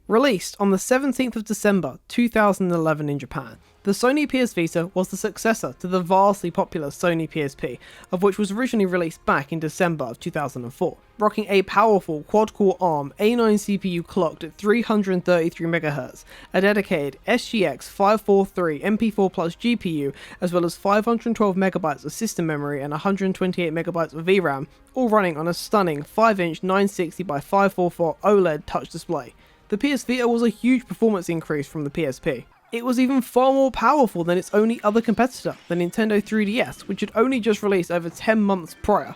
Released on the 17th of December 2011 in Japan, the Sony PS Vita was the successor to the vastly popular Sony PSP, of which was originally released back in December of 2004. Rocking a powerful quad-core ARM A9 CPU clocked at 333MHz, a dedicated SGX 543 MP4 Plus GPU, as well as 512MB of system memory and 128MB of VRAM, all running on a stunning 5-inch 960x544 OLED touch display. The PS Vita was a huge performance increase from the PSP. It was even far more powerful than its only other competitor, the Nintendo 3DS, which had only just released over 10 months prior.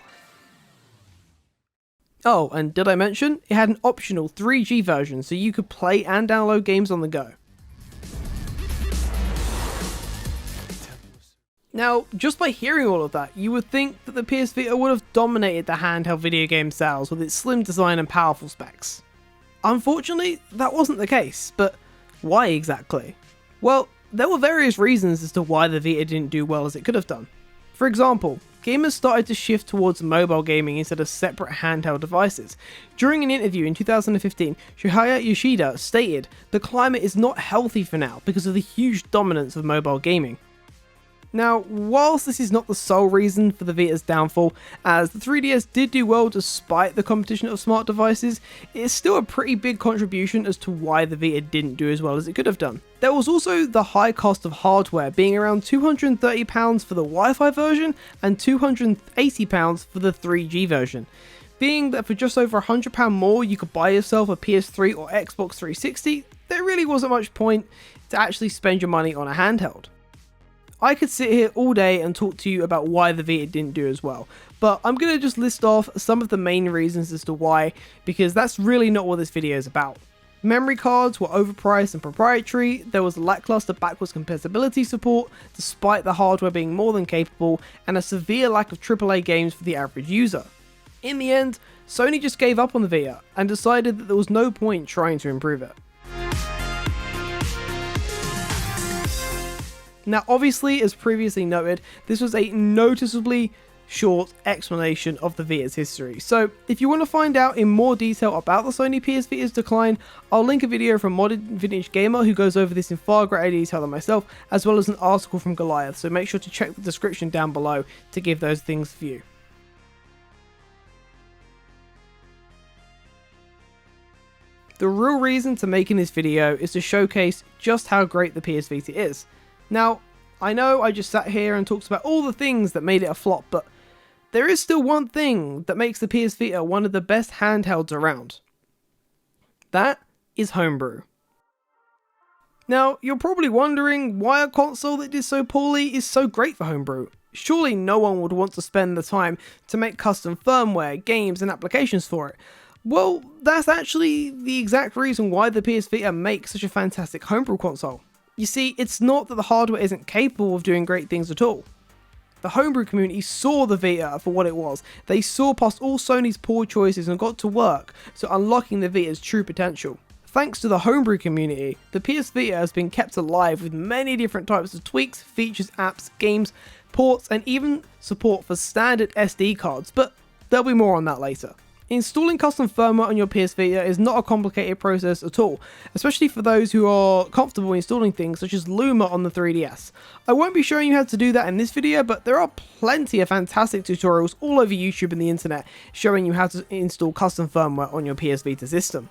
Oh, and did I mention, it had an optional 3G version so you could play and download games on the go. Now, just by hearing all of that, you would think that the PS Vita would have dominated the handheld video game sales with its slim design and powerful specs. Unfortunately, that wasn't the case, but why exactly? Well, there were various reasons as to why the Vita didn't do well as it could have done. For example, gamers started to shift towards mobile gaming instead of separate handheld devices. During an interview in 2015, Shuhei Yoshida stated, "The climate is not healthy for now because of the huge dominance of mobile gaming." Now, whilst this is not the sole reason for the Vita's downfall, as the 3DS did do well despite the competition of smart devices, it is still a pretty big contribution as to why the Vita didn't do as well as it could have done. There was also the high cost of hardware, being around £230 for the Wi-Fi version and £280 for the 3G version. Being that for just over £100 more you could buy yourself a PS3 or Xbox 360, there really wasn't much point to actually spend your money on a handheld. I could sit here all day and talk to you about why the Vita didn't do as well, but I'm going to just list off some of the main reasons as to why, because that's really not what this video is about. Memory cards were overpriced and proprietary, there was lackluster backwards compatibility support, despite the hardware being more than capable, and a severe lack of AAA games for the average user. In the end, Sony just gave up on the Vita, and decided that there was no point trying to improve it. Now obviously, as previously noted, this was a noticeably short explanation of the Vita's history, so if you want to find out in more detail about the Sony PS Vita's decline, I'll link a video from Modern Vintage Gamer who goes over this in far greater detail than myself, as well as an article from Goliath, so make sure to check the description down below to give those things a view. The real reason to making this video is to showcase just how great the PS Vita is. Now, I know I just sat here and talked about all the things that made it a flop, but there is still one thing that makes the PS Vita one of the best handhelds around. That is homebrew. Now, you're probably wondering why a console that did so poorly is so great for homebrew. Surely no one would want to spend the time to make custom firmware, games, and applications for it. Well, that's actually the exact reason why the PS Vita makes such a fantastic homebrew console. You see, it's not that the hardware isn't capable of doing great things at all. The homebrew community saw the Vita for what it was. They saw past all Sony's poor choices and got to work, so unlocking the Vita's true potential. Thanks to the homebrew community, the PS Vita has been kept alive with many different types of tweaks, features, apps, games, ports, and even support for standard SD cards, but there'll be more on that later. Installing custom firmware on your PS Vita is not a complicated process at all, especially for those who are comfortable installing things such as Luma on the 3DS. I won't be showing you how to do that in this video, but there are plenty of fantastic tutorials all over YouTube and the internet showing you how to install custom firmware on your PS Vita system.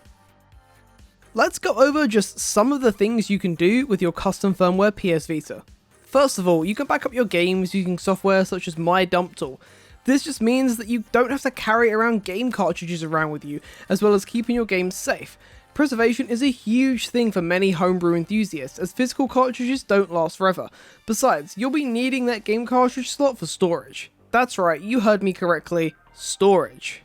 Let's go over just some of the things you can do with your custom firmware PS Vita. First of all, you can back up your games using software such as My Dump Tool. This just means that you don't have to carry around game cartridges around with you, as well as keeping your games safe. Preservation is a huge thing for many homebrew enthusiasts, as physical cartridges don't last forever. Besides, you'll be needing that game cartridge slot for storage. That's right, you heard me correctly, storage.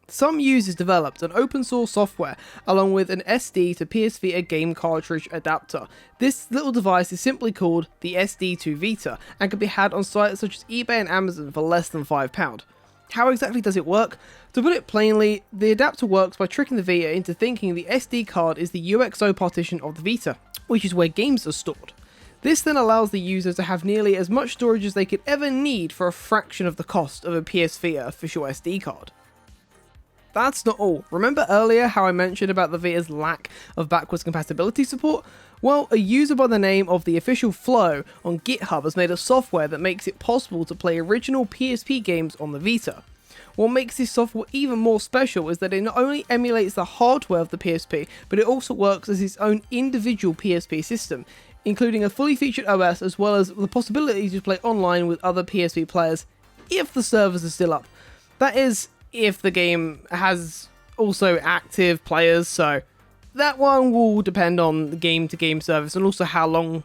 Some users developed an open source software along with an SD to PS Vita game cartridge adapter. This little device is simply called the SD to Vita and can be had on sites such as eBay and Amazon for less than £5. How exactly does it work? To put it plainly, the adapter works by tricking the Vita into thinking the SD card is the UXO partition of the Vita, which is where games are stored. This then allows the user to have nearly as much storage as they could ever need for a fraction of the cost of a PS Vita official SD card. that's not all. Remember earlier how I mentioned about the Vita's lack of backwards compatibility support? Well, a user by the name of the official Flow on GitHub has made a software that makes it possible to play original PSP games on the Vita. What makes this software even more special is that it not only emulates the hardware of the PSP, but it also works as its own individual PSP system, including a fully featured OS as well as the possibility to play online with other PSP players if the servers are still up. That is, if the game has also active players, so that one will depend on the game-to-game service and also how long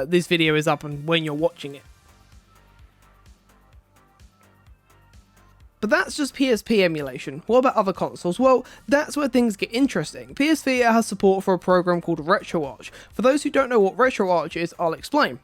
this video is up and when you're watching it. But that's just PSP emulation. What about other consoles? Well, that's where things get interesting. PS Vita has support for a program called RetroArch. For those who don't know what RetroArch is, I'll explain.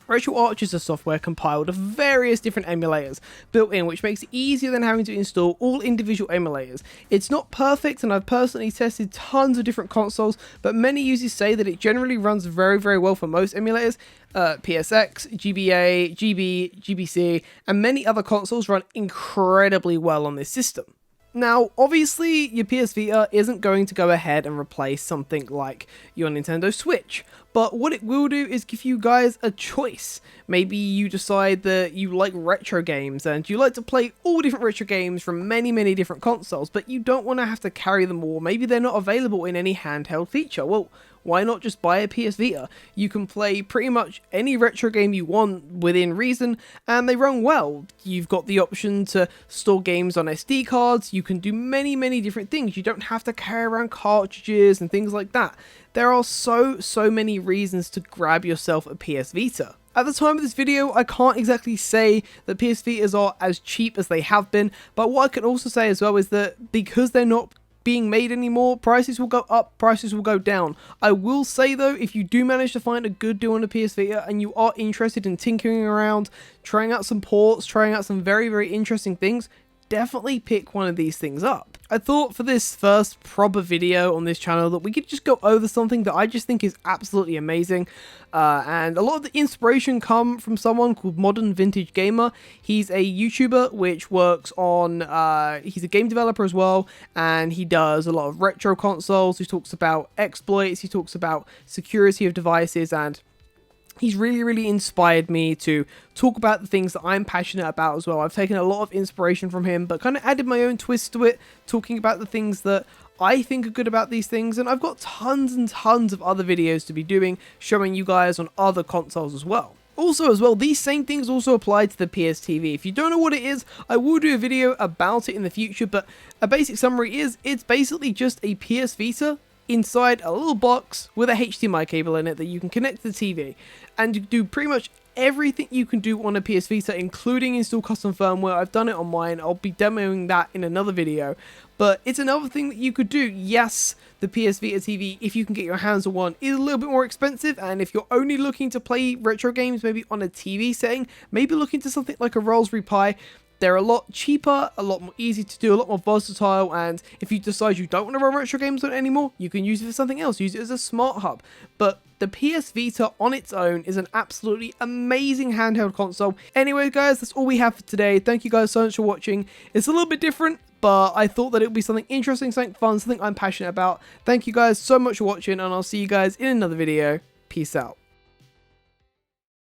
RetroArch is a software compiled of various different emulators built in, which makes it easier than having to install all individual emulators. It's not perfect, and I've personally tested tons of different consoles, but many users say that it generally runs very, very well for most emulators. PSX, GBA, GB, GBC, and many other consoles run incredibly well on this system. Now, obviously, your PS Vita isn't going to go ahead and replace something like your Nintendo Switch, but what it will do is give you guys a choice. Maybe you decide that you like retro games and you like to play all different retro games from many, many different consoles, but you don't want to have to carry them all. Maybe they're not available in any handheld feature. Well, why not just buy a PS Vita? You can play pretty much any retro game you want within reason, and they run well. You've got the option to store games on SD cards. You can do many, many different things. You don't have to carry around cartridges and things like that. There are so many reasons to grab yourself a PS Vita. At the time of this video, I can't exactly say that PS Vitas are as cheap as they have been, but what I can also say as well is that because they're not being made anymore, prices will go up, prices will go down. I will say though, if you do manage to find a good deal on a PS Vita and you are interested in tinkering around, trying out some ports, trying out some very, very interesting things, definitely pick one of these things up. I thought for this first proper video on this channel that we could just go over something that I just think is absolutely amazing, and a lot of the inspiration come from someone called Modern Vintage Gamer. He's a YouTuber which works on, he's a game developer as well, and he does a lot of retro consoles. He talks about exploits, he talks about security of devices, and he's really inspired me to talk about the things that I'm passionate about as well. I've taken a lot of inspiration from him, but kind of added my own twist to it, talking about the things that I think are good about these things, and I've got tons and tons of other videos to be doing, showing you guys on other consoles as well. Also as well, these same things also apply to the PS TV. If you don't know what it is, I will do a video about it in the future, but a basic summary is, it's basically just a PS Vita inside a little box with a HDMI cable in it that you can connect to the TV, and you do pretty much everything you can do on a PS Vita, including install custom firmware. I've done it on mine. I'll be demoing that in another video, but it's another thing that you could do. Yes, the PS Vita TV, if you can get your hands on one, is a little bit more expensive, and if you're only looking to play retro games maybe on a TV setting, maybe look into something like a Raspberry Pi. They're a lot cheaper, a lot more easy to do, a lot more versatile, and if you decide you don't want to run retro games on it anymore, you can use it for something else. Use it as a smart hub. But the PS Vita on its own is an absolutely amazing handheld console. Anyway, guys, that's all we have for today. Thank you guys so much for watching. It's a little bit different, but I thought that it would be something interesting, something fun, something I'm passionate about. Thank you guys so much for watching, and I'll see you guys in another video. Peace out.